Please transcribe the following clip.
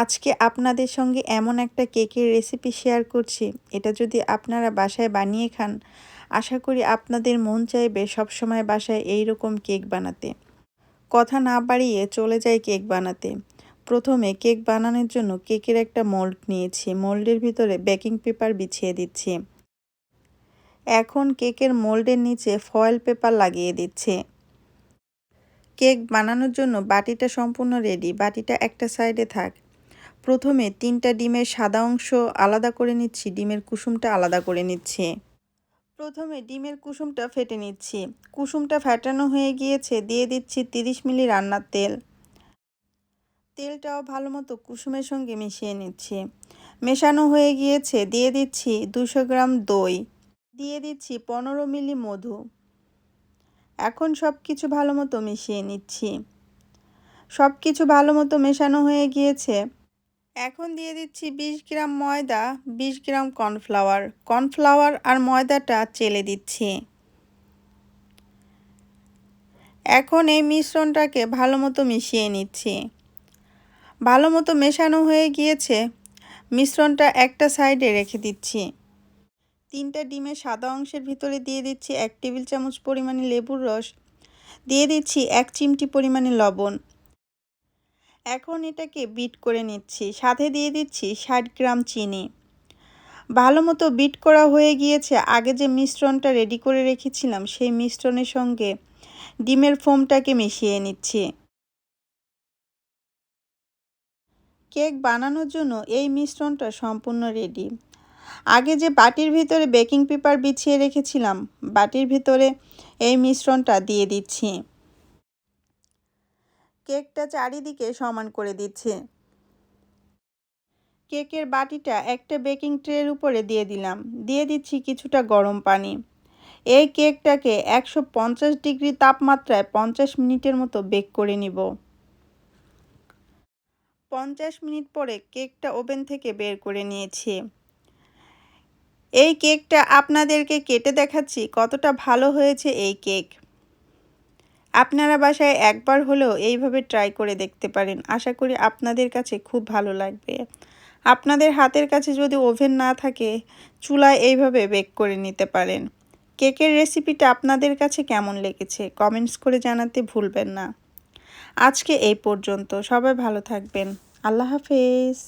আজকে আপনাদের সঙ্গে এমন একটা কেকের রেসিপি শেয়ার করছি, এটা যদি আপনারা বাসায় বানিয়ে খান, আশা করি আপনাদের মন চাইবে সবসময় বাসায় এইরকম কেক বানাতে। কথা না বাড়িয়ে চলে যাই কেক বানাতে। প্রথমে কেক বানানোর জন্য কেকের একটা মোল্ড নিয়েছি। মোল্ডের ভিতরে বেকিং পেপার বিছিয়ে দিচ্ছি। এখন কেকের মোল্ডের নিচে ফয়েল পেপার লাগিয়ে দিচ্ছি। কেক বানানোর জন্য বাটিটা সম্পূর্ণ রেডি। বাটিটা একটা সাইডে থাক। প্রথমে 3টা ডিমের সাদা অংশ আলাদা করে নিচ্ছি, ডিমের কুসুমটা আলাদা করে নিচ্ছি। প্রথমে ডিমের কুসুমটা ফেটে নিচ্ছি। কুসুমটা ফেটানো হয়ে গিয়েছে, দিয়ে দিচ্ছি 30 মিলি রান্নার তেল। তেলটাও ভালো মতো কুসুমের সঙ্গে মিশিয়ে নিচ্ছি। মেশানো হয়ে গিয়েছে, দিয়ে দিচ্ছি 200 গ্রাম দই, দিয়ে দিচ্ছি 15 মিলি মধু। এখন সব কিছু ভালো মতো মিশিয়ে নিচ্ছি। সব কিছু ভালো মতো মেশানো হয়ে গিয়েছে, এখন দিয়ে দিচ্ছি 20 গ্রাম ময়দা, 20 গ্রাম কর্নফ্লাওয়ার আর ময়দাটা চেলে দিচ্ছি। এখন এই মিশ্রণটাকে ভালো মতো মিশিয়ে নিচ্ছি। ভালো মতো মেশানো হয়ে গিয়েছে, মিশ্রণটা একটা সাইডে রেখে দিচ্ছি। 3টা ডিমের সাদা অংশের ভিতরে দিয়ে দিচ্ছি 1 টেবিল চামচ পরিমাণে লেবুর রস, দিয়ে দিচ্ছি 1 চিমটি পরিমাণে লবণ। এখন এটাকে বিট করে নিচ্ছি, সাথে দিয়ে দিচ্ছি 60 গ্রাম চিনি। ভালো মতো বিট করা হয়ে গিয়েছে। আগে যে মিশ্রণটা রেডি করে রেখেছিলাম, সেই মিশ্রণের সঙ্গে ডিমের ফোমটাকে মিশিয়ে নিচ্ছি। কেক বানানোর জন্য এই মিশ্রণটা সম্পূর্ণ রেডি। আগে যে বাটির ভিতরে বেকিং পেপার বিছিয়ে রেখেছিলাম, বাটির ভিতরে এই মিশ্রণটা দিয়ে দিচ্ছি। কেকটা চারিদিকে সমান করে দিচ্ছি। কেকের বাটিটা একটা বেকিং ট্রের উপরে দিয়ে দিলাম, দিয়ে দিচ্ছি কিছুটা গরম পানি। এই কেকটাকে 150 ডিগ্রি তাপমাত্রায় 50 মিনিটের মতো বেক করে নিব। 50 মিনিট পরে কেকটা ওভেন থেকে বের করে নিয়েছি। এই কেকটা আপনাদেরকে কেটে দেখাচ্ছি কতটা ভালো হয়েছে এই কেক। আপনারা বাসায় একবার হলেও এইভাবে ট্রাই করে দেখতে পারেন। আশা করি আপনাদের কাছে খুব ভালো লাগবে। আপনাদের হাতের কাছে যদি ওভেন না থাকে, চুলায় এইভাবে বেক করে নিতে পারেন। কেকের রেসিপিটা আপনাদের কাছে কেমন লেগেছে কমেন্টস করে জানাতে ভুলবেন না। আজকে এই পর্যন্ত। সবাই ভালো থাকবেন। আল্লাহ হাফেজ।